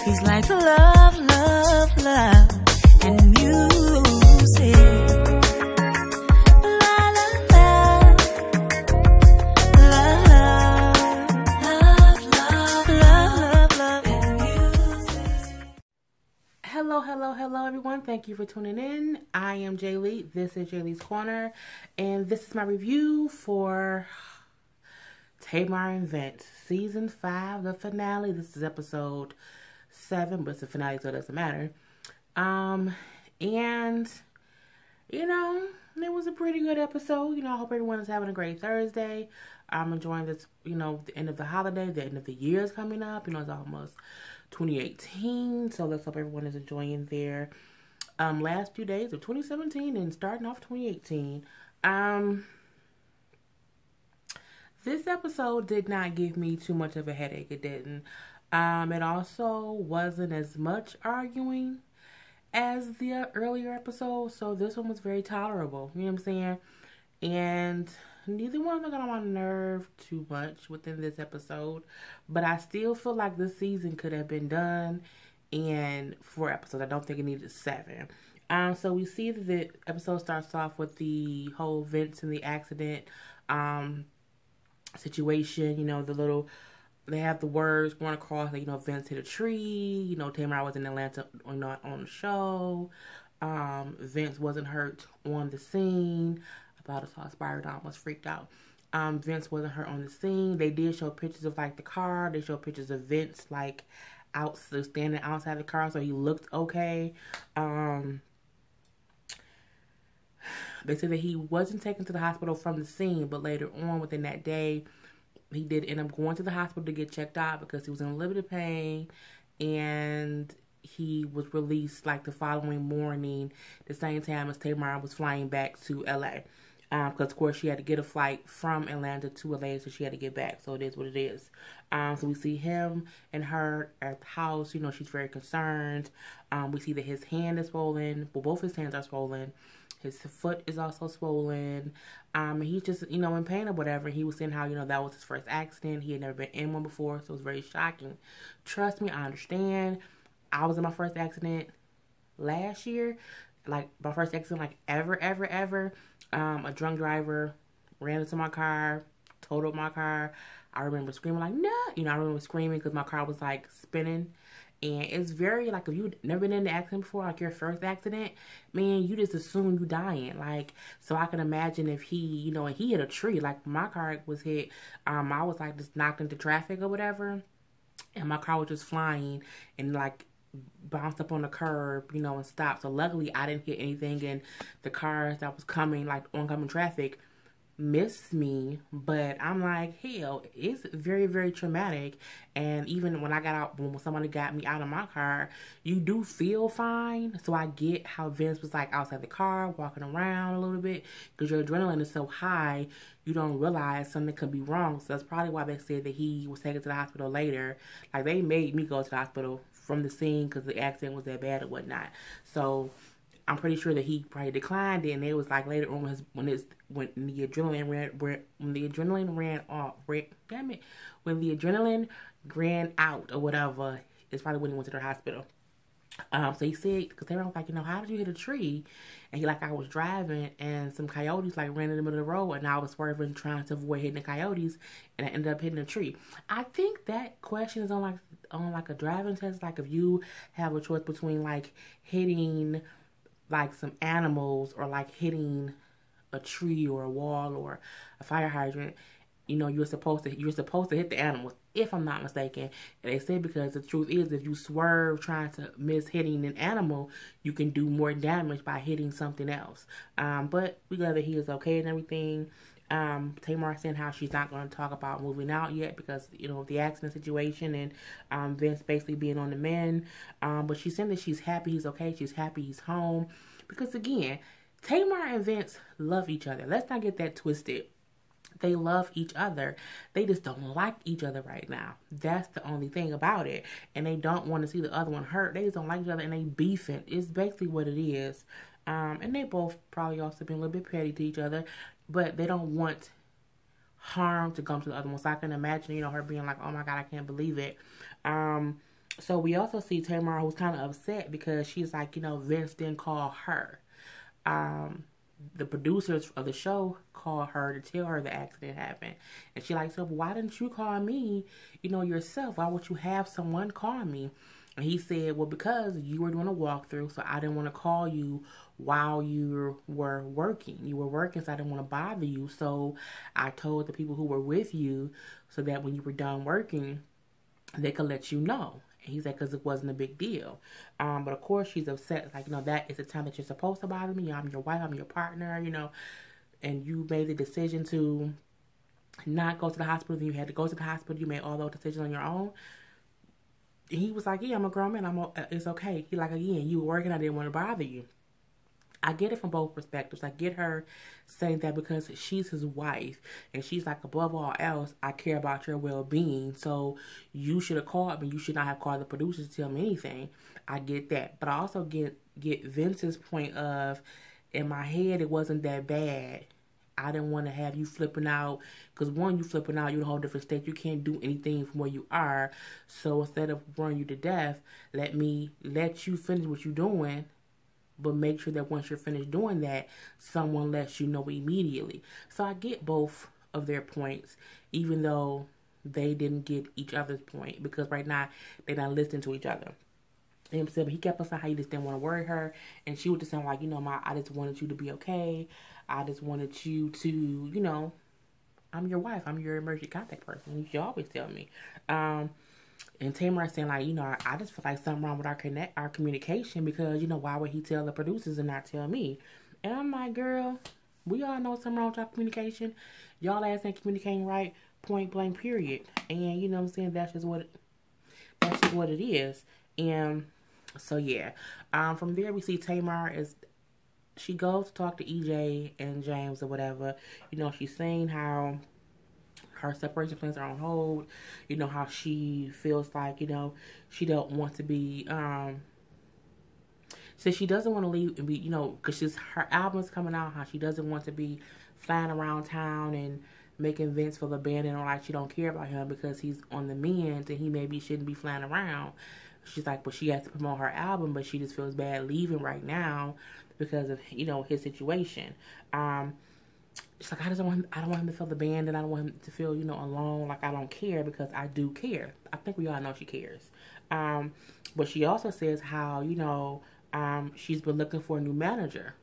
He's like love, love, love, and music. La la la, love, love, love, love, love, and music. Hello, everyone. Thank you for tuning in. I am Jay Lee. This is Jay Lee's Corner, and this is my review for Tamar and Vince, Season 5, the finale. This is episode 7, but it's the finale, so it doesn't matter. And, it was a pretty good episode. I hope everyone is having a great Thursday. I'm enjoying this, the end of the holiday, the end of the year is coming up. It's almost 2018, so let's hope everyone is enjoying their last few days of 2017 and starting off 2018. This episode did not give me too much of a headache. It didn't. It also wasn't as much arguing as the earlier episode, so this one was very tolerable. You know what I'm saying? And neither one of them got on my nerve too much within this episode, but I still feel like this season could have been done in 4 episodes. I don't think it needed 7. So we see that the episode starts off with the whole Vince and the accident situation. They have the words going across, like, Vince hit a tree. Tamar was in Atlanta on the show. Vince wasn't hurt on the scene. I thought I saw Spirit, I almost freaked out. Vince wasn't hurt on the scene. They did show pictures of, like, the car. They showed pictures of Vince, like, standing outside the car, so he looked okay. They said that he wasn't taken to the hospital from the scene, but later on within that day, he did end up going to the hospital to get checked out because he was in limited pain, and he was released like the following morning, the same time as Tamar was flying back to LA. Because, of course, she had to get a flight from Atlanta to LA, so she had to get back. So it is what it is. So we see him and her at the house. She's very concerned. We see that his hand is swollen. Well, both his hands are swollen. His foot is also swollen. And he's just, in pain or whatever. He was saying how, that was his first accident. He had never been in one before, so it was very shocking. Trust me, I understand. I was in my first accident last year. Like, my first accident, like, ever. A drunk driver ran into my car, totaled my car. I remember screaming, like, no. I remember screaming because my car was, like, spinning. And it's very, like, if you've never been in an accident before, like your first accident, man, you just assume you dying. Like, so I can imagine if he, and he hit a tree, like my car was hit, I was, like, just knocked into traffic or whatever, and my car was just flying and, like, bounced up on the curb, and stopped. So luckily I didn't hit anything, and the cars that was coming, like, oncoming traffic, missed me. But I'm like, hell, it's very, very traumatic. And even when I got out, when somebody got me out of my car, you do feel fine. So I get how Vince was, like, outside the car walking around a little bit, because your adrenaline is so high you don't realize something could be wrong. So that's probably why they said that he was taken to the hospital later. Like, they made me go to the hospital from the scene because the accident was that bad or whatnot. So I'm pretty sure that he probably declined it, and it was like later on when the adrenaline ran out or whatever, it's probably when he went to the hospital. So he said, because they were like, how did you hit a tree? And he, like, I was driving and some coyotes, like, ran in the middle of the road, and I was swerving trying to avoid hitting the coyotes, and I ended up hitting a tree. I think that question is on a driving test. Like, if you have a choice between, like, hitting, like, some animals or, like, hitting a tree or a wall or a fire hydrant, you're supposed to hit the animals, if I'm not mistaken. And they say because the truth is, if you swerve trying to miss hitting an animal, you can do more damage by hitting something else. But we glad that he is okay and everything. Tamar saying how she's not going to talk about moving out yet because, the accident situation and Vince basically being on the mend. But she's saying that she's happy he's okay. She's happy he's home. Because, again, Tamar and Vince love each other. Let's not get that twisted. They love each other. They just don't like each other right now. That's the only thing about it. And they don't want to see the other one hurt. They just don't like each other, and they beefing. It's basically what it is. And they both probably also been a little bit petty to each other, but they don't want harm to come to the other one. So I can imagine, her being like, oh my God, I can't believe it. So we also see Tamar, who's kind of upset because she's like, Vince didn't call her. Um, the producers of the show call her to tell her the accident happened, and she like, so why didn't you call me, yourself? Why would you have someone call me? And he said, well, because you were doing a walkthrough, so I didn't want to call you while you were working. You were working, so I didn't want to bother you. So I told the people who were with you so that when you were done working, they could let you know. And he said, because it wasn't a big deal. But of course, she's upset. Like, that is the time that you're supposed to bother me. I'm your wife. I'm your partner, and you made the decision to not go to the hospital. Then you had to go to the hospital. You made all those decisions on your own. And he was like, yeah, I'm a grown man. It's okay. He like, again, you were working. I didn't want to bother you. I get it from both perspectives. I get her saying that because she's his wife, and she's like, above all else, I care about your well-being. So you should have called me. You should not have called the producers to tell me anything. I get that. But I also get Vince's point of, in my head, it wasn't that bad. I didn't want to have you flipping out. Because one, you flipping out, you're in a whole different state. You can't do anything from where you are. So instead of running you to death, let me let you finish what you're doing. But make sure that once you're finished doing that, someone lets you know immediately. So I get both of their points, even though they didn't get each other's point. Because right now, they're not listening to each other. And he kept on saying how he just didn't want to worry her. And she would just sound like, I just wanted you to be okay. I just wanted you to, I'm your wife. I'm your emergency contact person. You should always tell me. And Tamar saying like, I just feel like something wrong with our communication because, why would he tell the producers and not tell me? And I'm like, girl, we all know something wrong with our communication. Y'all ass ain't communicating right, point blank, period. And you know what I'm saying? That's just what it is. And so yeah. From there we see Tamar she goes to talk to EJ and James or whatever. She's saying how her separation plans are on hold. How she feels like, she don't want to be, so she doesn't want to leave and be, because her album's coming out, how she doesn't want to be flying around town and making Vince feel abandoned or like she don't care about him because he's on the mend and he maybe shouldn't be flying around. She's like, but she has to promote her album, but she just feels bad leaving right now because of, his situation. She's like, I don't want him to feel the band, and I don't want him to feel, alone. Like, I don't care because I do care. I think we all know she cares. But she also says how, she's been looking for a new manager.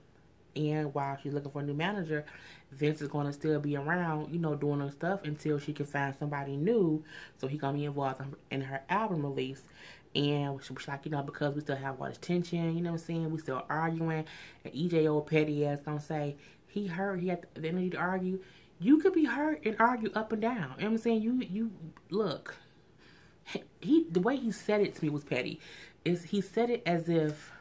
And while she's looking for a new manager, Vince is going to still be around, doing her stuff until she can find somebody new. So he's going to be involved in her album release. And she's like, because we still have all this tension, you know what I'm saying? We still arguing. And EJ old petty ass going to say, he hurt, he had the energy to argue. You could be hurt and argue up and down. You know what I'm saying? You look. The way he said it to me was petty. He said it as if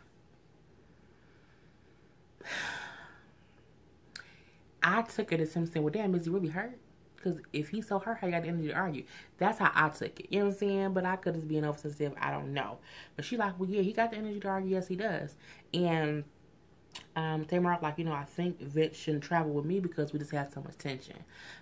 I took it as him saying, well, damn, is he really hurt? Because if he's so hurt, how you got the energy to argue? That's how I took it. You know what I'm saying? But I could just be an oversensitive. I don't know. But she like, well, yeah, he got the energy to argue. Yes, he does. And Tamar like, I think Vince shouldn't travel with me because we just have so much tension.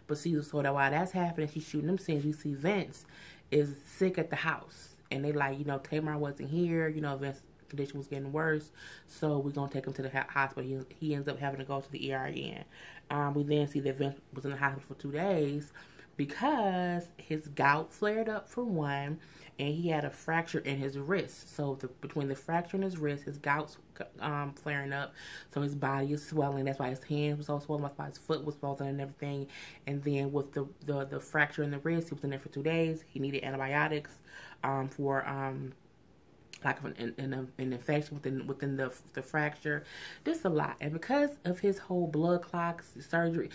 But see, so that while that's happening, she's shooting them scenes. We see Vince is sick at the house. And they like, Tamar wasn't here. Vince's condition was getting worse. So we're going to take him to the hospital. He ends up having to go to the ER again. We then see that Vince was in the hospital for 2 days because his gout flared up for one, and he had a fracture in his wrist. So between the fracture in his wrist, his gout's flaring up, so his body is swelling. That's why his hands were so swollen. That's why his foot was swollen and everything. And then with the fracture in the wrist, he was in there for 2 days. He needed antibiotics for like an infection within the fracture. This a lot. And because of his whole blood clots surgery,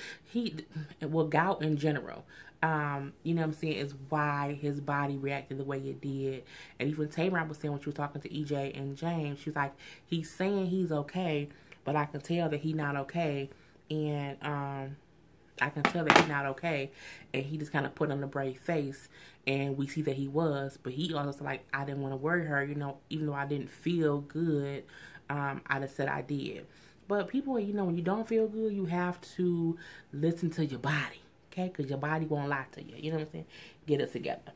gout in general, you know what I'm saying, is why his body reacted the way it did. And even Tamar was saying when she was talking to EJ and James, she was like, he's saying he's okay, but I can tell that he's not okay. And I can tell that he's not okay. And he just kind of put on a brave face. And we see that he was. But he also like, I didn't want to worry her, even though I didn't feel good. I just said I did. But people, when you don't feel good, you have to listen to your body. Okay? Because your body won't lie to you. You know what I'm saying? Get it together.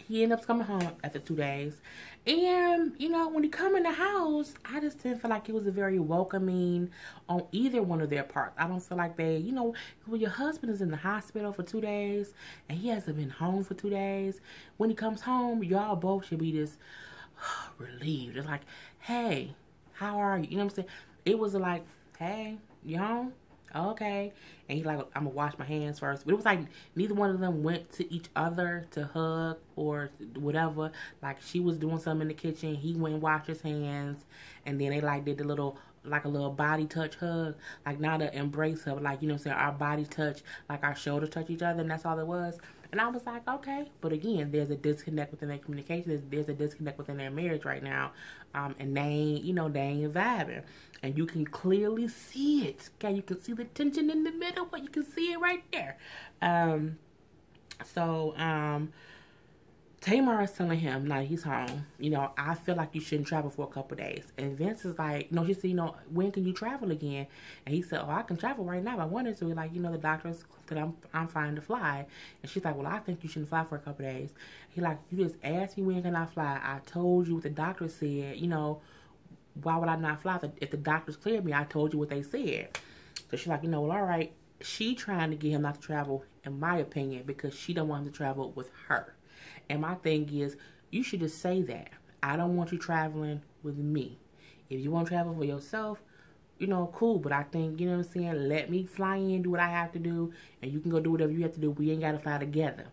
he ended up coming home after 2 days. And, you know, when he come in the house, I just didn't feel like it was a very welcoming on either one of their parts. I don't feel like they, you know, when your husband is in the hospital for 2 days and he hasn't been home for 2 days, when he comes home, y'all both should be just relieved. It's like, hey, how are you? You know what I'm saying? It was like, hey, you home? Okay. And he's like, I'm gonna wash my hands first. But it was like neither one of them went to each other to hug or whatever. Like she was doing something in the kitchen, he went and washed his hands, and then they like did the little, like a little body touch hug, like not an embrace hug, like, you know what I'm saying, our body touch, like our shoulders touch each other, and that's all it was. And I was like, okay. But again, there's a disconnect within their communication. There's a disconnect within their marriage right now. And they ain't, you know, they ain't vibing. And you can clearly see it. Okay, you can see the tension in the middle, but you can see it right there. Tamar is telling him, now he's home, you know, I feel like you shouldn't travel for a couple days. And Vince is like, she said, you know, when can you travel again? And he said, oh, I can travel right now if I wanted to. Like, you know, the doctors said I'm fine to fly. And she's like, well, I think you shouldn't fly for a couple days. He like, you just asked me when can I fly. I told you what the doctor said. You know, why would I not fly? If the doctors cleared me, I told you what they said. So she's like, you know, well, all right. She trying to get him not to travel, in my opinion, because she don't want him to travel with her. And my thing is, you should just say that. I don't want you traveling with me. If you want to travel for yourself, you know, cool. But I think, you know what I'm saying, let me fly in, do what I have to do, and you can go do whatever you have to do. We ain't got to fly together.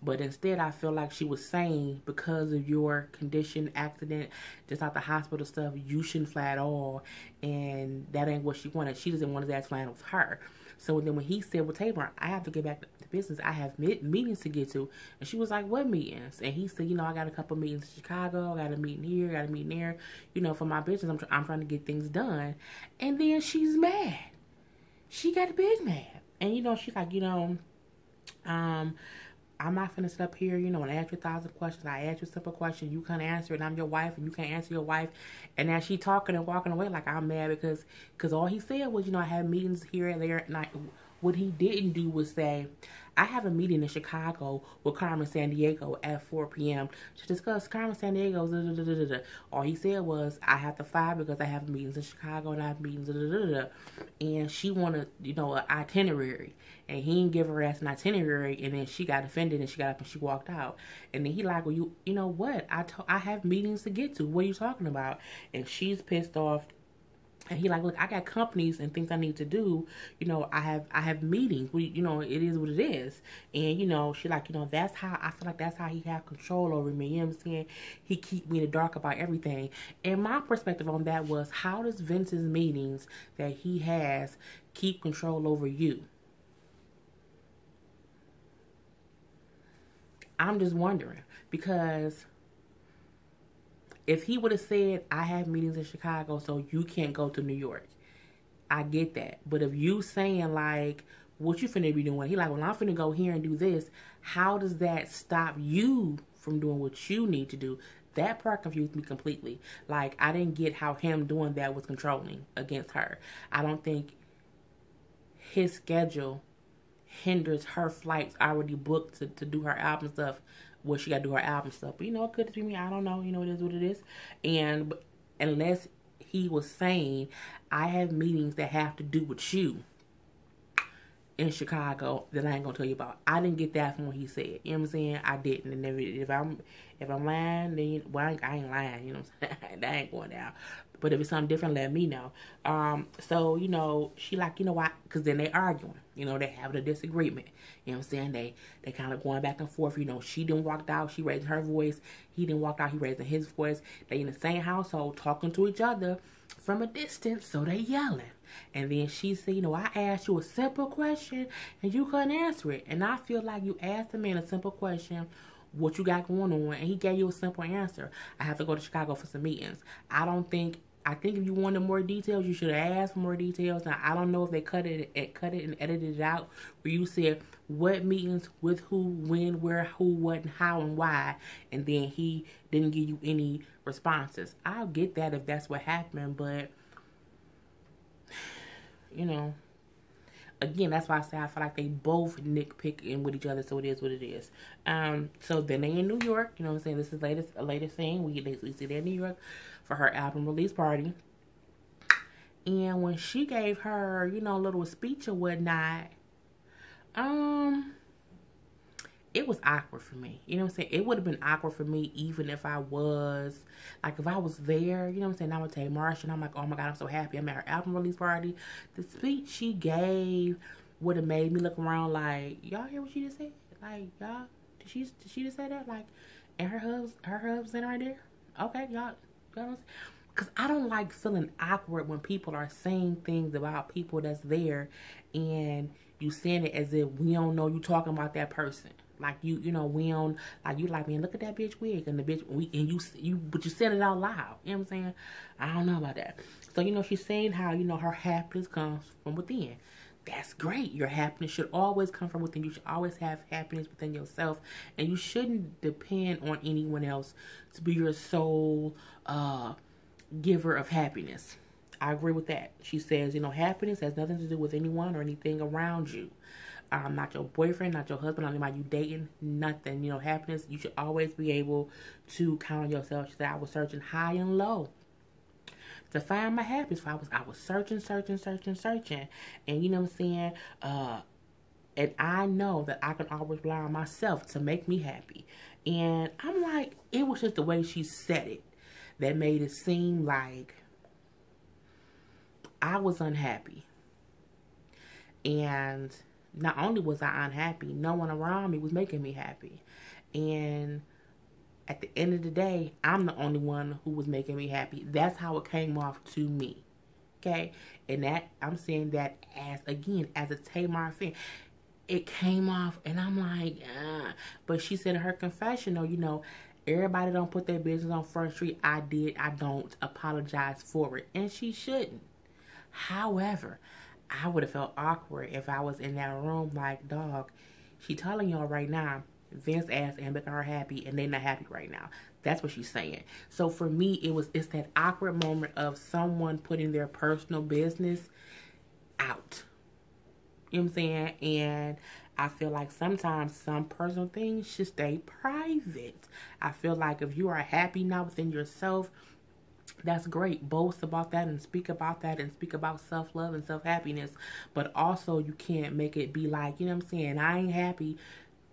But instead, I feel like she was saying, because of your condition, accident, just out the hospital stuff, you shouldn't fly at all. And that ain't what she wanted. She doesn't want his ass flying with her. So then when he said, well, Tamar, I have to get back to business. I have meetings to get to. And she was like, what meetings? And he said, you know, I got a couple meetings in Chicago. I got a meeting here. Got a meeting there. You know, for my business, I'm trying to get things done. And then she's mad. She got big mad. And, you know, she's like, you know, I'm not finna sit up here, you know, and ask you 1,000 questions. I ask you a simple question. You can't answer it. And I'm your wife, and you can't answer your wife. And as she talking and walking away, like, I'm mad because all he said was, you know, I had meetings here and there. And what he didn't do was say, I have a meeting in Chicago with Carmen Sandiego at 4 p.m. to discuss Carmen Sandiego's da, da, da, da, da. All he said was, I have to fly because I have meetings in Chicago and I have meetings, da, da, da, da. And she wanted, you know, an itinerary. And he didn't give her ass an itinerary, and then she got offended and she got up and she walked out. And then he like, well, you know what? I have meetings to get to. What are you talking about? And she's pissed off. And he like, look, I got companies and things I need to do. You know, I have meetings. You know, it is what it is. And, you know, she like, you know, that's how, I feel like that's how he have control over me. You know what I'm saying? He keep me in the dark about everything. And my perspective on that was, how does Vince's meetings that he has keep control over you? I'm just wondering, because if he would have said, I have meetings in Chicago, so you can't go to New York, I get that. But if you saying, like, what you finna be doing, he like, well, I'm finna go here and do this, how does that stop you from doing what you need to do? That part confused me completely. Like, I didn't get how him doing that was controlling against her. I don't think his schedule hinders her flights already booked to do her album stuff, where she got to do her album stuff. But, you know, it could be me. I don't know. You know, it is what it is. And unless he was saying, I have meetings that have to do with you in Chicago that I ain't going to tell you about. I didn't get that from what he said. You know what I'm saying? I didn't. And if I'm lying, then, well, I ain't lying. You know what I'm saying? That ain't going down. But if it's something different, let me know. So, you know, she like, you know what? Because then they arguing. You know, they having a disagreement. You know what I'm saying? They kind of going back and forth. You know, she didn't walk out. She raising her voice. He didn't walk out. He raising his voice. They in the same household talking to each other from a distance. So they yelling. And then she said, you know, I asked you a simple question and you couldn't answer it. And I feel like you asked the man a simple question, what you got going on, and he gave you a simple answer. I have to go to Chicago for some meetings. I think if you wanted more details, you should have asked for more details. Now, I don't know if they cut it and edited it out where you said what meetings, with who, when, where, who, what, and how, and why, and then he didn't give you any responses. I'll get that if that's what happened, but, you know, again, that's why I say I feel like they both nitpicking with each other, so it is what it is. So then they in New York, you know what I'm saying? This is latest thing. We see they in New York for her album release party. And when she gave her, you know, little speech or whatnot, it was awkward for me. You know what I'm saying? It would have been awkward for me even if I was, like, if I was there, you know what I'm saying? I would take Marsha and I'm like, oh my God, I'm so happy. I'm at her album release party. The speech she gave would have made me look around like, y'all hear what she just said? Like, y'all, did she just say that? Like, and her hub's in right there? Okay, y'all because I don't like feeling awkward when people are saying things about people that's there and you saying it as if we don't know you talking about that person. Like you know, we don't, like, you like, man, look at that bitch wig, and the bitch, but you said it out loud. You know what I'm saying? I don't know about that. So, you know, she's saying how, you know, her happiness comes from within. That's great. Your happiness should always come from within. You should always have happiness within yourself, and you shouldn't depend on anyone else to be your sole giver of happiness. I agree with that. She says, you know, happiness has nothing to do with anyone or anything around you. Not your boyfriend, not your husband, not anybody you dating, nothing. You know, happiness, you should always be able to count on yourself. She said, I was searching high and low to find my happiness. I was searching. And you know what I'm saying? And I know that I can always rely on myself to make me happy. And I'm like, it was just the way she said it that made it seem like I was unhappy. And not only was I unhappy, no one around me was making me happy. And at the end of the day, I'm the only one who was making me happy. That's how it came off to me. Okay? And that, I'm saying that as a Tamar fan. It came off and I'm like, But she said in her confessional, you know, everybody don't put their business on Front Street. I did. I don't apologize for it. And she shouldn't. However, I would have felt awkward if I was in that room like, dog, she telling y'all right now, Vince asked and making her happy and they not happy right now. That's what she's saying. So for me, it's that awkward moment of someone putting their personal business out. You know what I'm saying? And I feel like sometimes some personal things should stay private. I feel like if you are happy now within yourself, that's great. Boast about that and speak about that and speak about self-love and self-happiness. But also you can't make it be like, you know what I'm saying, I ain't happy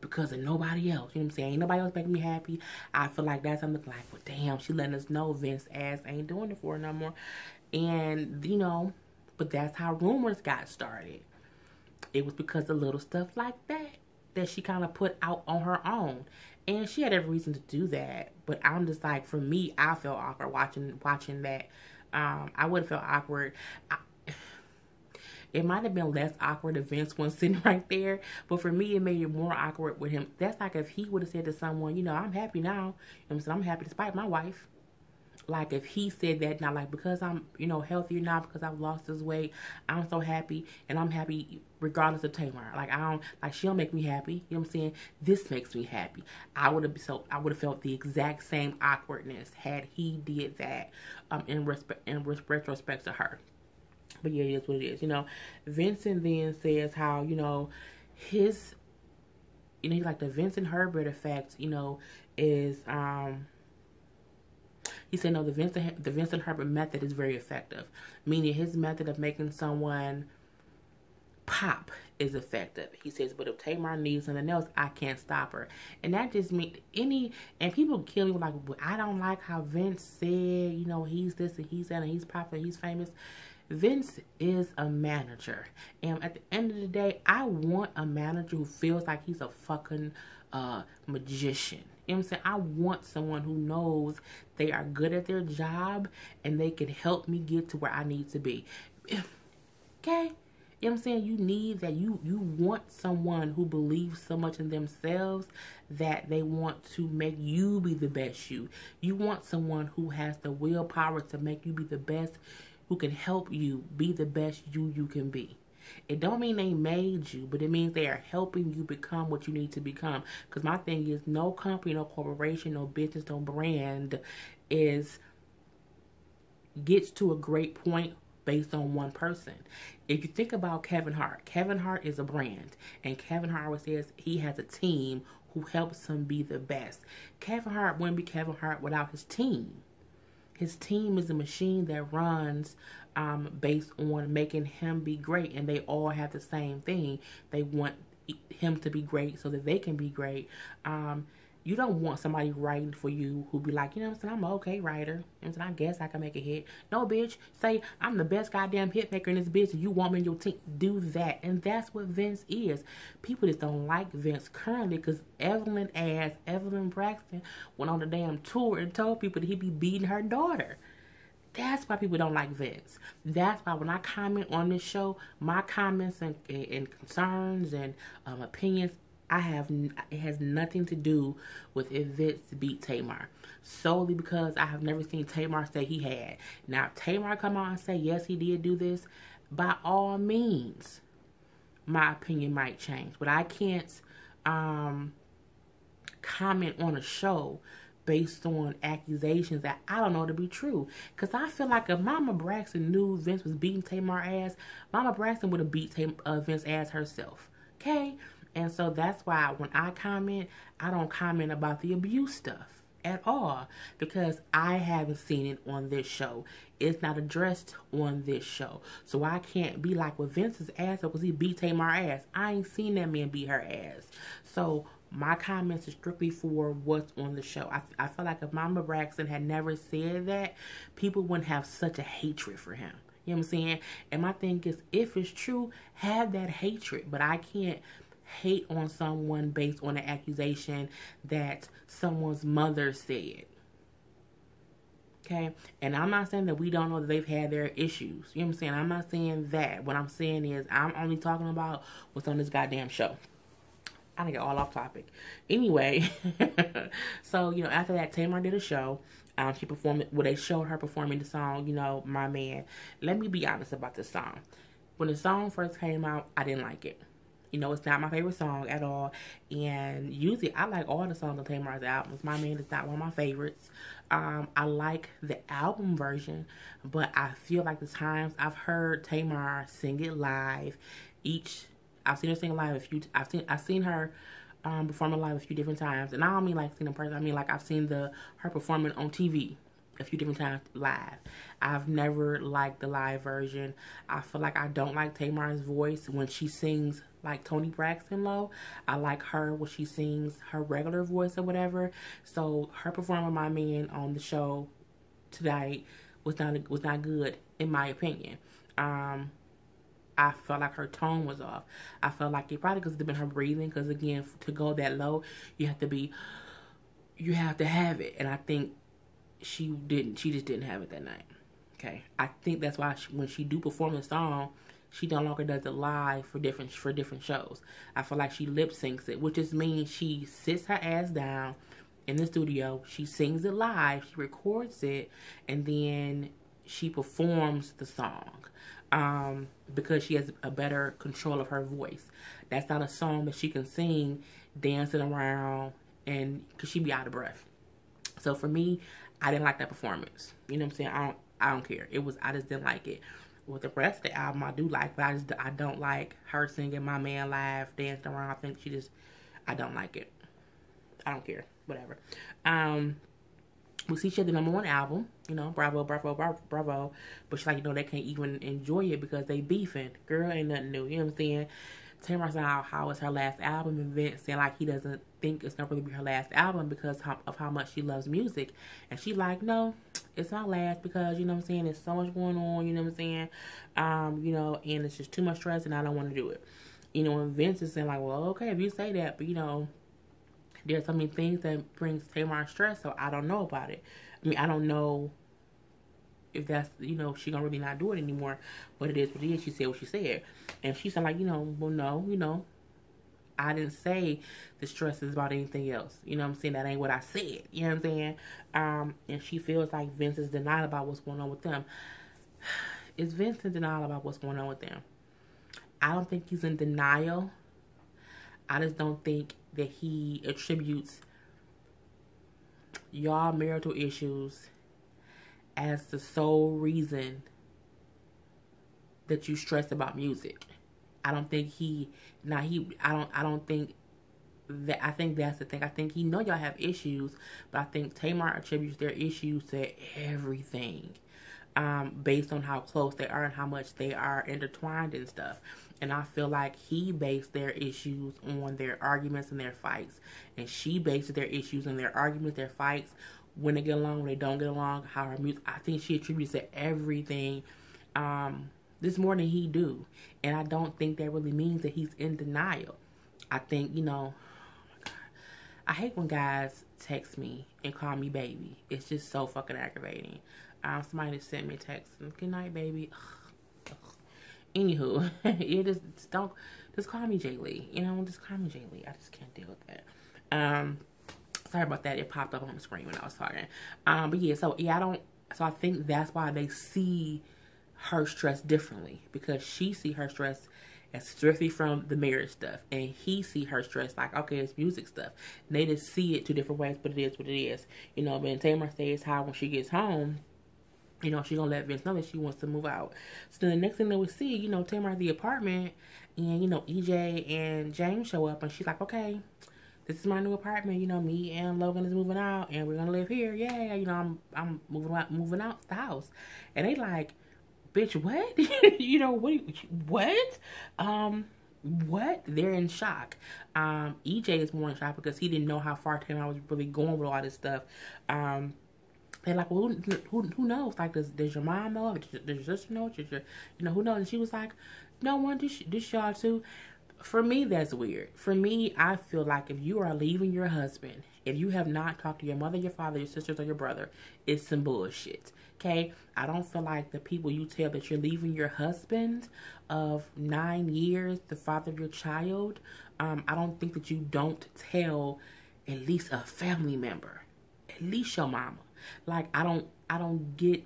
because of nobody else. You know what I'm saying? Ain't nobody else making me happy. I feel like that's something like, well, damn, she letting us know Vince ass ain't doing it for her no more. And, you know, but that's how rumors got started. It was because of little stuff like that she kind of put out on her own. And she had every reason to do that. But I'm just like, for me, I felt awkward watching that. I would have felt awkward. It might have been less awkward if Vince wasn't sitting right there. But for me, it made it more awkward with him. That's like if he would have said to someone, you know, I'm happy now. You know what I'm saying? I'm happy despite my wife. Like if he said that now, like because I'm, you know, healthier now because I've lost this weight, I'm so happy and I'm happy regardless of Tamar. Like she'll make me happy. You know what I'm saying? This makes me happy. I would have felt the exact same awkwardness had he did that in retrospect to her. But yeah, it is what it is. You know, Vincent then says how, you know, his, you know, like the Vincent Herbert effect, you know, is he said, no, the Vincent Herbert method is very effective. Meaning his method of making someone pop is effective. He says, but if Tamar needs something else, I can't stop her. And that just means and people kill me like, well, I don't like how Vince said, you know, he's this and he's that and he's popular, he's famous. Vince is a manager. And at the end of the day, I want a manager who feels like he's a fucking magician. You know what I'm saying? I want someone who knows they are good at their job and they can help me get to where I need to be. Okay? You know what I'm saying? You need that. You want someone who believes so much in themselves that they want to make you be the best you. You want someone who has the willpower to make you be the best, who can help you be the best you can be. It don't mean they made you, but it means they are helping you become what you need to become. Because my thing is, no company, no corporation, no business, no brand gets to a great point based on one person. If you think about Kevin Hart is a brand, and Kevin Hart always says he has a team who helps him be the best. Kevin Hart wouldn't be Kevin Hart without his team. His team is a machine that runs based on making him be great, and they all have the same thing. They want him to be great so that they can be great. You don't want somebody writing for you who be like, you know what I'm saying, I'm an okay writer. You know what I'm saying, I guess I can make a hit. No, bitch, say I'm the best goddamn hit maker in this bitch and you want me in your team. Do that. And that's what Vince is. People just don't like Vince currently because Evelyn Braxton went on the damn tour and told people that he be beating her daughter. That's why people don't like Vince. That's why when I comment on this show, my comments and concerns and opinions, it has nothing to do with if Vince beat Tamar. Solely because I have never seen Tamar say he had. Now, if Tamar come out and say, yes, he did do this, by all means, my opinion might change. But I can't comment on a show based on accusations that I don't know to be true. Because I feel like if Mama Braxton knew Vince was beating Tamar ass, Mama Braxton would have beat Vince ass herself. Okay? And so that's why when I comment, I don't comment about the abuse stuff at all. Because I haven't seen it on this show. It's not addressed on this show. So I can't be like, well, Vince's ass because he beat Tamar ass. I ain't seen that man beat her ass. So my comments are strictly for what's on the show. I feel like if Mama Braxton had never said that, people wouldn't have such a hatred for him. You know what I'm saying? And my thing is, if it's true, have that hatred. But I can't hate on someone based on an accusation that someone's mother said. Okay? And I'm not saying that we don't know that they've had their issues. You know what I'm saying? I'm not saying that. What I'm saying is I'm only talking about what's on this goddamn show. I didn't get all off topic. Anyway, so, you know, after that, Tamar did a show. She performed, well, they showed her performing the song, you know, My Man. Let me be honest about this song. When the song first came out, I didn't like it. You know, it's not my favorite song at all. And usually, I like all the songs on Tamar's albums. My Man is not one of my favorites. I like the album version, but I feel like the times I've heard Tamar sing it live, I've seen her sing live a few. I've seen her performing live a few different times, and I don't mean like seeing in person. I mean like I've seen her performing on TV a few different times live. I've never liked the live version. I feel like I don't like Tamar's voice when she sings like Toni Braxton low. I like her when she sings her regular voice or whatever. So her performing My Man on the show tonight was not good in my opinion. I felt like her tone was off. I felt like it probably could have been her breathing, because again, to go that low, you have to have it. And I think she just didn't have it that night. Okay. I think that's why when she do perform a song, she no longer does it live for different shows. I feel like she lip syncs it, which just means she sits her ass down in the studio, she sings it live, she records it, and then she performs the song. Because she has a better control of her voice. That's not a song that she can sing dancing around, and because she'd be out of breath. So for me, I didn't like that performance. You know what I'm saying? I don't care. I just didn't like it. With the rest of the album, I do like, but I don't like her singing My Man live, dancing around. I think I don't like it. I don't care. Whatever. We see she had the #1 album, you know, bravo. But she's like, you know, they can't even enjoy it because they beefing. Girl, ain't nothing new, you know what I'm saying? Tamar said how it's her last album, and Vince said like he doesn't think it's gonna really be her last album because of how much she loves music. And she like, no, it's not last because, you know what I'm saying, there's so much going on, you know what I'm saying? You know, and it's just too much stress and I don't want to do it. You know, and Vince is saying like, well, okay, if you say that, but you know, there's so many things that brings Tamar stress, so I don't know about it. I mean, I don't know if that's, you know, she gonna really not do it anymore. But it is what it is. She said what she said. And she said like, you know, well, no, you know, I didn't say the stress is about anything else. You know what I'm saying? That ain't what I said. You know what I'm saying? And she feels like Vince is denial about what's going on with them. Is Vince in denial about what's going on with them? I don't think he's in denial. I just don't think that he attributes y'all marital issues as the sole reason that you stress about music. I don't think I don't think that, I think that's the thing. I think he know y'all have issues, but I think Tamar attributes their issues to everything. Based on how close they are and how much they are intertwined and stuff. And I feel like he based their issues on their arguments and their fights. And she bases their issues and their arguments, their fights, when they get along, when they don't get along, how her music, I think she attributes to everything this more than he do. And I don't think that really means that he's in denial. I think, oh my God, I hate when guys text me and call me baby. It's just so fucking aggravating. Somebody just sent me a text, good night, baby. Ugh. Anywho, just call me Jay Lee. Just call me Jay Lee. I just can't deal with that. Sorry about that. It popped up on the screen when I was talking. But yeah, so I think that's why they see her stress differently, because she see her stress as strictly from the marriage stuff, and he see her stress like, okay, it's music stuff. And they just see it two different ways, but it is what it is. But Tamar says how when she gets home, she's gonna let Vince know that she wants to move out. So then the next thing that we see, Tamar at the apartment, and EJ and James show up, and she's like, okay, this is my new apartment. Me and Logan is moving out, and we're gonna live here. Yeah, I'm moving out the house. And they like, bitch, what? What? What? They're in shock. EJ is more in shock because he didn't know how far Tamar was really going with all this stuff. They're like, well, who knows? Like, does your mom know? Does your sister know? Who knows? And she was like, no one, this y'all too. For me, that's weird. For me, I feel like if you are leaving your husband, if you have not talked to your mother, your father, your sisters, or your brother, it's some bullshit. Okay? I don't feel like the people you tell that you're leaving your husband of 9 years, the father of your child, I don't think that you don't tell at least a family member, at least your mama. Like, I don't get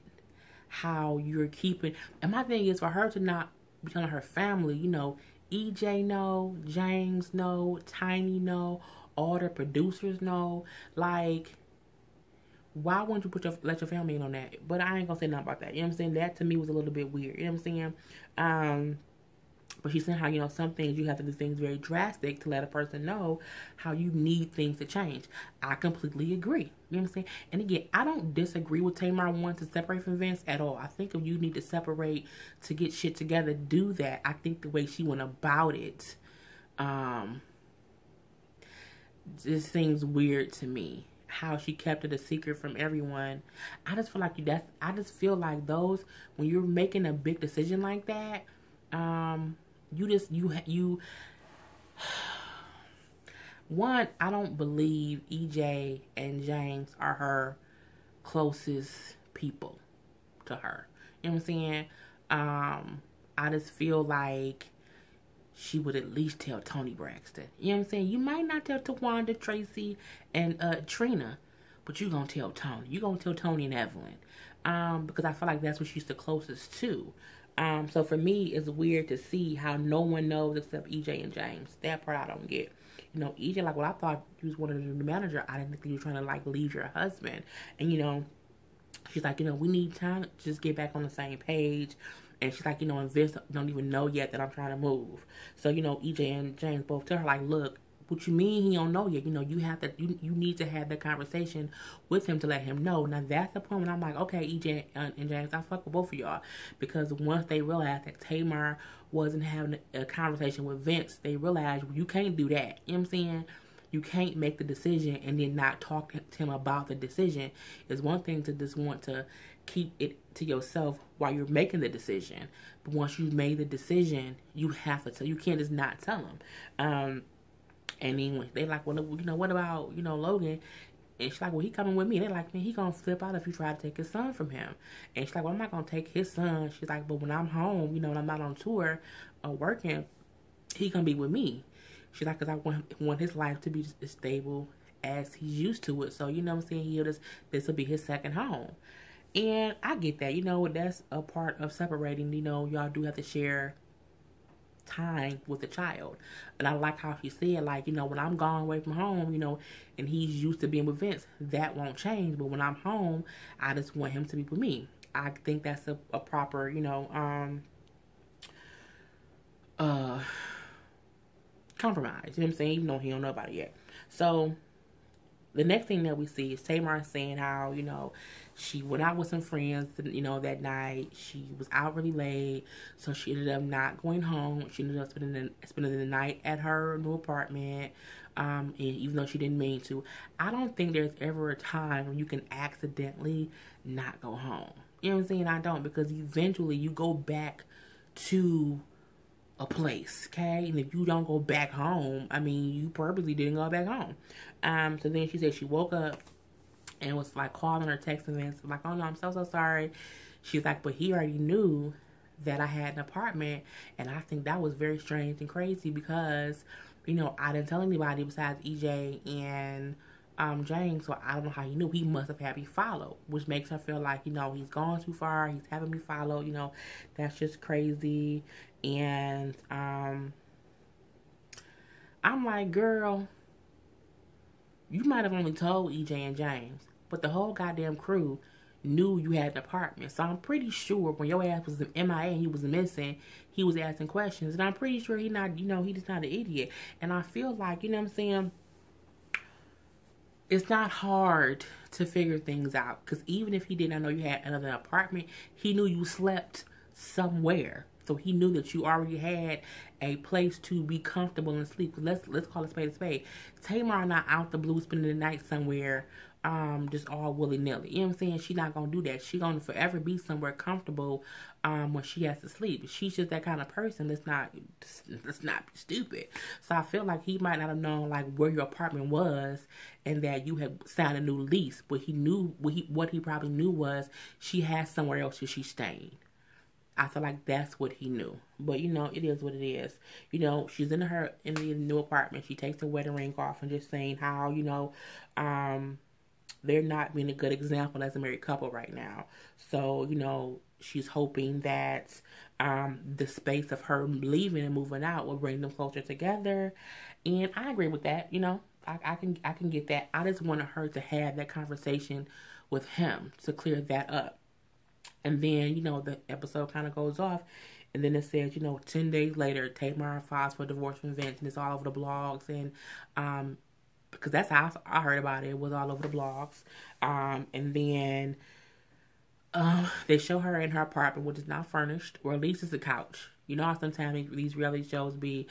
how you're keeping, and my thing is for her to not be telling her family, EJ know, James know, Tiny know, all the producers know. Like, why wouldn't you let your family in on that? But I ain't gonna say nothing about that. You know what I'm saying? That to me was a little bit weird. You know what I'm saying? But she's saying how, some things you have to do things very drastic to let a person know how you need things to change. I completely agree. You know what I'm saying? And again, I don't disagree with Tamar wanting to separate from Vince at all. I think if you need to separate to get shit together, do that. I think the way she went about it, just seems weird to me. How she kept it a secret from everyone. I just feel like those, when you're making a big decision like that, one, I don't believe EJ and James are her closest people to her. You know what I'm saying? I just feel like she would at least tell Tony Braxton. You know what I'm saying? You might not tell Tawanda, Tracy, and Trina, but you gonna tell Tony. You gonna tell Tony and Evelyn. Because I feel like that's what she's the closest to. So for me, it's weird to see how no one knows except EJ and James. That part I don't get. EJ, like, well, I thought you was one of the new manager. I didn't think you were trying to, like, leave your husband. And, she's like, we need time to just get back on the same page. And she's like, and Vince don't even know yet that I'm trying to move. So, EJ and James both tell her, like, look, what you mean he don't know yet? You need to have that conversation with him to let him know. Now, that's the point when I'm like, okay, EJ and James, I fuck with both of y'all. Because once they realized that Tamar wasn't having a conversation with Vince, they realized, well, you can't do that. You know what I'm saying? You can't make the decision and then not talk to him about the decision. It's one thing to just want to keep it to yourself while you're making the decision. But once you've made the decision, you have to tell. You can't just not tell him. And then they like, well, what about, Logan? And she's like, well, he coming with me. They're like, man, he gonna flip out if you try to take his son from him. And she's like, well, I'm not gonna take his son. She's like, but when I'm home, when I'm not on tour or working, he gonna be with me. She's like, because I want his life to be as stable as he's used to it. So, you know what I'm saying? This will be his second home. And I get that. That's a part of separating. Y'all do have to share time with the child. And I like how she said, like, when I'm gone away from home, and he's used to being with Vince, that won't change. But when I'm home, I just want him to be with me. I think that's a proper, uh compromise. You know what I'm saying? Even though he don't know about it yet. So the next thing that we see is Tamar saying how, she went out with some friends, that night. She was out really late, so she ended up not going home. She ended up spending the night at her new apartment, and even though she didn't mean to. I don't think there's ever a time when you can accidentally not go home. You know what I'm saying? I don't, because eventually you go back to a place, okay? And if you don't go back home, you purposely didn't go back home. So then she said she woke up and was like calling her, texting me, like, oh no, I'm so sorry. She's like, but he already knew that I had an apartment, and I think that was very strange and crazy because, I didn't tell anybody besides EJ and James, so I don't know how he knew. He must have had me followed, which makes her feel like, he's gone too far, he's having me followed, that's just crazy. And I'm like, girl, you might have only told EJ and James, but the whole goddamn crew knew you had an apartment. So I'm pretty sure when your ass was MIA and he was missing, he was asking questions. And I'm pretty sure he's just not an idiot. And I feel like, you know what I'm saying, it's not hard to figure things out. Because even if he did not know you had another apartment, he knew you slept somewhere. So he knew that you already had a place to be comfortable and sleep. Let's call it spade a spade. Tamar not out the blue spending the night somewhere, just all willy-nilly. You know what I'm saying? She's not going to do that. She's going to forever be somewhere comfortable when she has to sleep. She's just that kind of person that's not stupid. So I feel like he might not have known like where your apartment was and that you had signed a new lease. But he knew, what he probably knew was she had somewhere else that she's staying. I feel like that's what he knew. But, it is what it is. She's in the new apartment. She takes her wedding ring off and just saying how, they're not being a good example as a married couple right now. So, she's hoping that the space of her leaving and moving out will bring them closer together. And I agree with that. I can get that. I just wanted her to have that conversation with him to clear that up. And then, the episode kind of goes off. And then it says, 10 days later, Tamar files for divorce from Vince. And it's all over the blogs. And because that's how I heard about it. It was all over the blogs. And then they show her in her apartment, which is not furnished. Or at least it's a couch. You know how sometimes these reality shows be.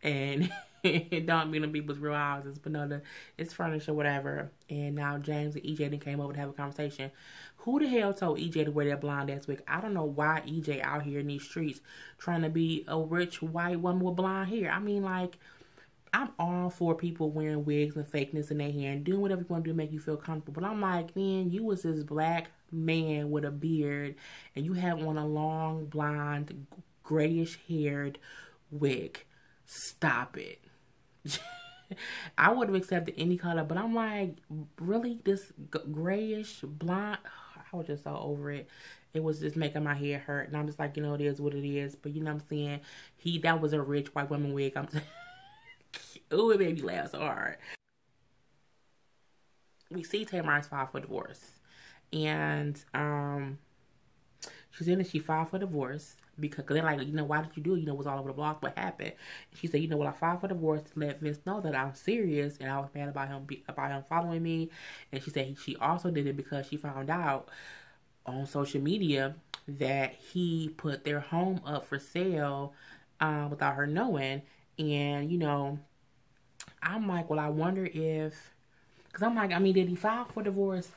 And it don't mean to people's real houses. But no, it's furnished or whatever. And now James and EJ came over to have a conversation. Who the hell told EJ to wear that blonde ass wig? I don't know why EJ out here in these streets trying to be a rich white woman with blonde hair. I'm all for people wearing wigs and fakeness in their hair and doing whatever you want to do to make you feel comfortable. But I'm like, man, you was this black man with a beard and you have on a long, blonde, grayish haired wig. Stop it. I would have accepted any color, but I'm like, really? This grayish, blonde? I was just so over it. It was just making my hair hurt. And I'm just like, it is what it is. But you know what I'm saying? That was a rich white woman wig. Ooh, it made me laugh so hard. We see Tamar's file for divorce. And she said that she filed for divorce because they're like, why did you do it? It was all over the block. What happened? And she said, I filed for divorce to let Vince know that I'm serious and I was mad about him following me. And she said she also did it because she found out on social media that he put their home up for sale without her knowing. And, I'm like, well, I wonder if, because I'm like, did he file for divorce?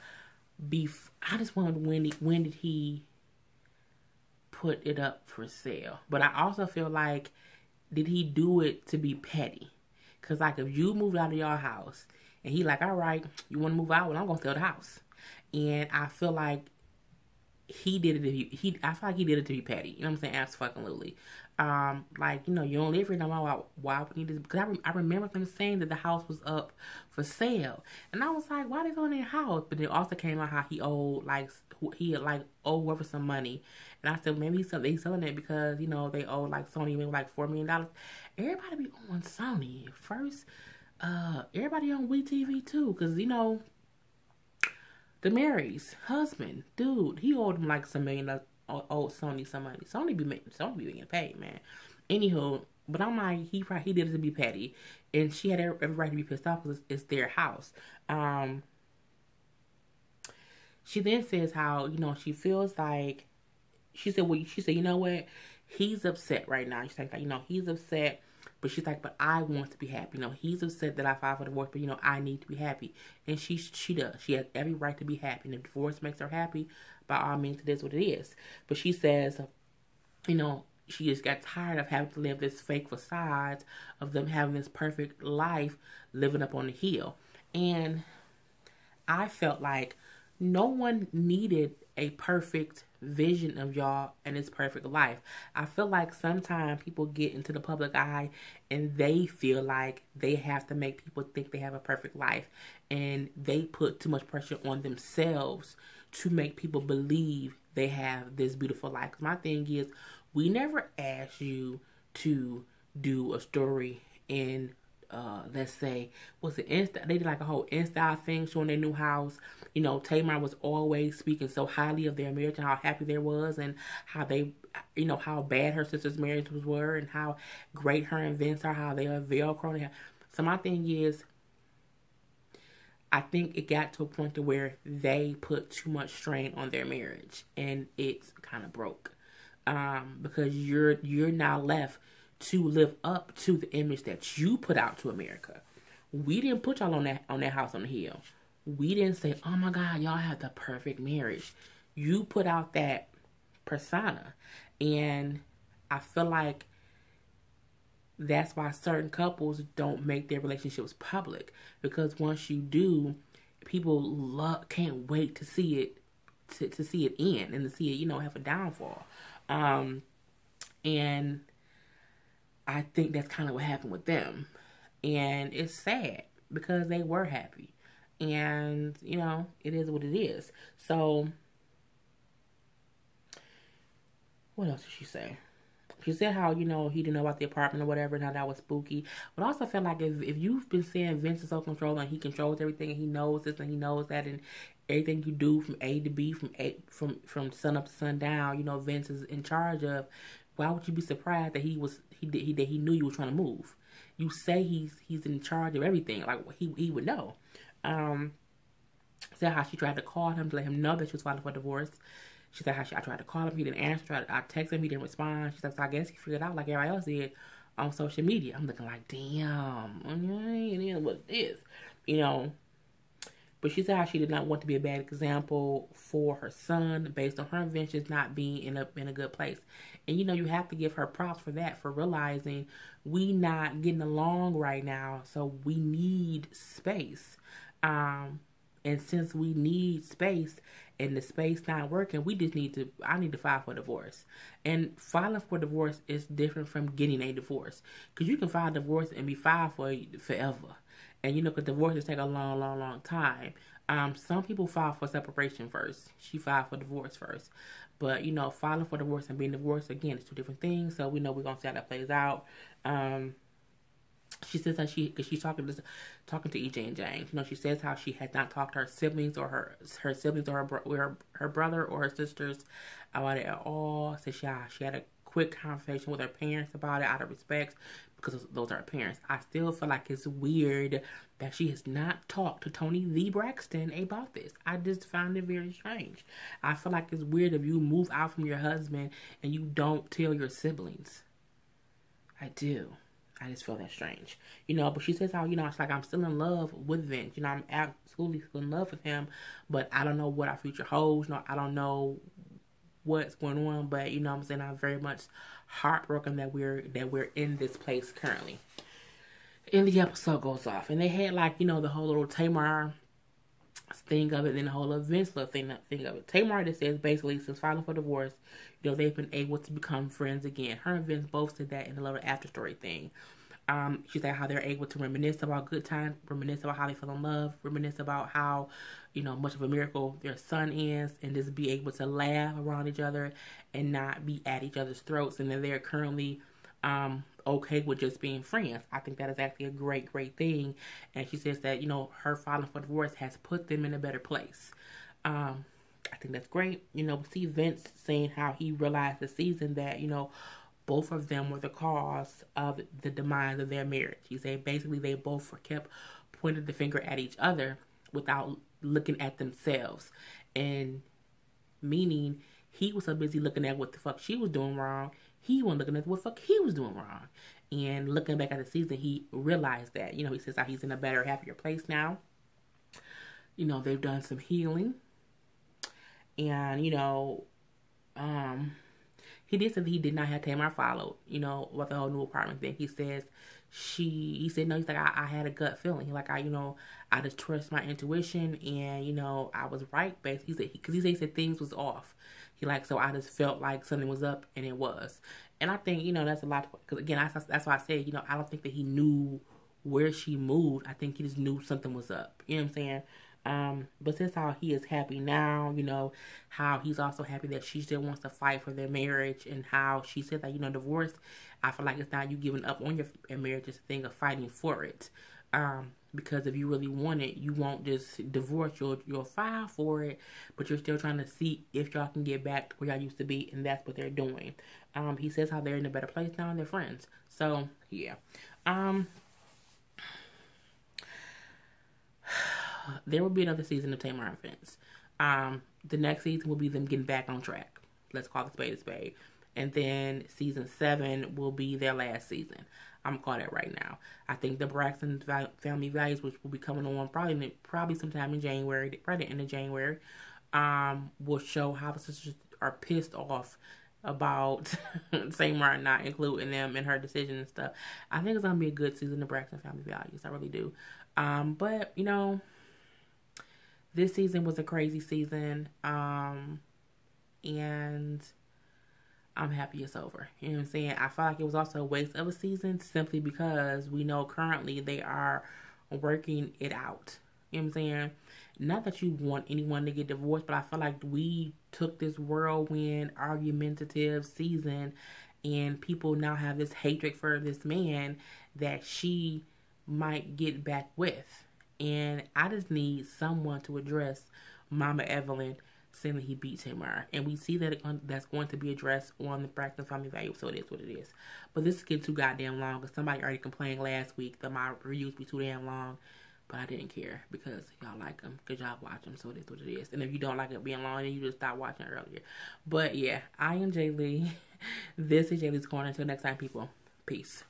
I just wondered when did he put it up for sale? But I also feel like, did he do it to be petty? Because like if you moved out of your house and he like, all right, you want to move out? Well, I'm gonna sell the house. And I feel like he did it. I feel like he did it to be petty. You know what I'm saying? Absolutely. Like, you don't live here no more. Why would he do this? Because I remember them saying that the house was up for sale, and I was like, why they go in their house? But it also came out how he owed whoever some money, and I said maybe they selling it because they owe like Sony maybe like $4 million. Everybody be on Sony first. Everybody on WeTV too, because the Mary's husband, dude, he owed him like some $1 million. Owed Sony some money. Sony be getting paid, man. Anywho, But I'm like, he did it to be petty, and she had every right to be pissed off because it's their house. She then says how, she feels like, she said, you know what, he's upset right now. She's like, he's upset, but she's like, but I want to be happy. He's upset that I filed for divorce, but I need to be happy, and she does. She has every right to be happy, and if divorce makes her happy, by all means, it is what it is. But she says, she just got tired of having to live this fake facade of them having this perfect life living up on the hill. And I felt like no one needed a perfect vision of y'all and its perfect life. I feel like sometimes people get into the public eye and they feel like they have to make people think they have a perfect life, and they put too much pressure on themselves to make people believe they have this beautiful life. 'Cause my thing is, we never asked you to do a story in let's say, was it Insta? They did like a whole Insta thing showing their new house. Tamar was always speaking so highly of their marriage and how happy they was, and how they, how bad her sister's marriages were, and how great her and Vince are, how they are Velcro. So my thing is, I think it got to a point to where they put too much strain on their marriage, and it's kind of broke. Because you're now left to live up to the image that you put out to America. We didn't put y'all on that house on the hill. We didn't say, oh my God, y'all have the perfect marriage. You put out that persona. And I feel like that's why certain couples don't make their relationships public. Because once you do, people can't wait to see it, to see it end, and to see it, have a downfall. And I think that's kind of what happened with them. And it's sad because they were happy. And, it is what it is. So, what else did she say? She said how, he didn't know about the apartment or whatever, and how that was spooky. But I also felt like if you've been saying Vince is so controlling, and he controls everything, and he knows this and he knows that, and everything you do from A to B, from sun up to sundown, Vince is in charge of. Why would you be surprised that he knew you were trying to move? You say he's in charge of everything. Like, he would know. Said how she tried to call him to let him know that she was filing for divorce. She said how I tried to call him, he didn't answer. I texted him, he didn't respond. She said, so I guess he figured out like everybody else did on social media. I'm looking like, damn, it is what it is, But she said how she did not want to be a bad example for her son based on her inventions not being in a good place. And you have to give her props for that, for realizing we not getting along right now, so we need space. And since we need space and the space not working, I need to file for divorce. And filing for divorce is different from getting a divorce. Because you can file divorce and be filed for forever. And because divorces take a long, long, long time. Some people file for separation first. She filed for divorce first. But, filing for divorce and being divorced, again, it's two different things. So we know we're going to see how that plays out. She says that because she's talking to EJ and James. She says how she had not talked to her siblings or her siblings or her brother or her sisters about it at all. So she had a quick conversation with her parents about it out of respect, because those are her parents. I still feel like it's weird that she has not talked to Tony Lee Braxton about this. I just found it very strange. I feel like it's weird if you move out from your husband and you don't tell your siblings. I do. I just feel that strange. But she says how, it's like I'm still in love with Vince. I'm absolutely still in love with him, but I don't know what our future holds. I don't know what's going on, but I'm saying I'm very much heartbroken that we're in this place currently. And the episode goes off, and they had the whole little Tamar thing of it, and then the whole Vince thing of it. Tamar just says basically since filing for divorce, they've been able to become friends again. Her and Vince both said that in a little after story thing. She said how they're able to reminisce about good times, reminisce about how they fell in love, reminisce about how, much of a miracle their son is, and just be able to laugh around each other and not be at each other's throats. And then they're currently okay with just being friends. I think that is actually a great, great thing. And she says that, her filing for divorce has put them in a better place. I think that's great. We see Vince saying how he realized this season that, both of them were the cause of the demise of their marriage. He said basically they both kept pointing the finger at each other without looking at themselves. And meaning he was so busy looking at what the fuck she was doing wrong, he wasn't looking at what the fuck he was doing wrong. And looking back at the season, he realized that. You know, he says how he's in a better, happier place now. You know, they've done some healing. And, you know, he did say that he did not have Tamar followed, you know, with the whole new apartment thing. He says he said, no, he's like, I had a gut feeling. Like, I just trust my intuition, and, you know, I was right, basically. He said, because he said things was off. He like, so I just felt like something was up, and it was. And I think, you know, that's a lot, because again, that's why I said, you know, I don't think that he knew where she moved. I think he just knew something was up. You know what I'm saying? But since how he is happy now, you know, how he's also happy that she still wants to fight for their marriage, and how she said that, you know, divorce, I feel like it's not you giving up on your marriage, it's a thing of fighting for it. Because if you really want it, you won't just divorce, you'll file for it, but you're still trying to see if y'all can get back to where y'all used to be, and that's what they're doing. He says how they're in a better place now and they're friends. So, yeah. There will be another season of Tamar and Vince. The next season will be them getting back on track. Let's call it spade a spade. And then season 7 will be their last season. I'm going to call that right now. I think the Braxton Family Values, which will be coming on probably sometime in January, probably the end of January, will show how the sisters are pissed off about Tamar not including them in her decision and stuff. I think it's going to be a good season of Braxton Family Values. I really do. But, you know, this season was a crazy season, and I'm happy it's over. You know what I'm saying? I feel like it was also a waste of a season simply because we know currently they are working it out. You know what I'm saying? Not that you want anyone to get divorced, but I feel like we took this whirlwind, argumentative season, and people now have this hatred for this man that she might get back with. And I just need someone to address Mama Evelyn saying that he beat Tamar. And we see that that's going to be addressed on the Braxton Family Value, so it is what it is. But this is getting too goddamn long, because somebody already complained last week that my reviews be too damn long. But I didn't care, because y'all like them, because y'all watch them, so it is what it is. And if you don't like it being long, then you just stop watching earlier. But yeah, I am Jay Lee. This is Jay Lee's Corner. Until next time, people. Peace.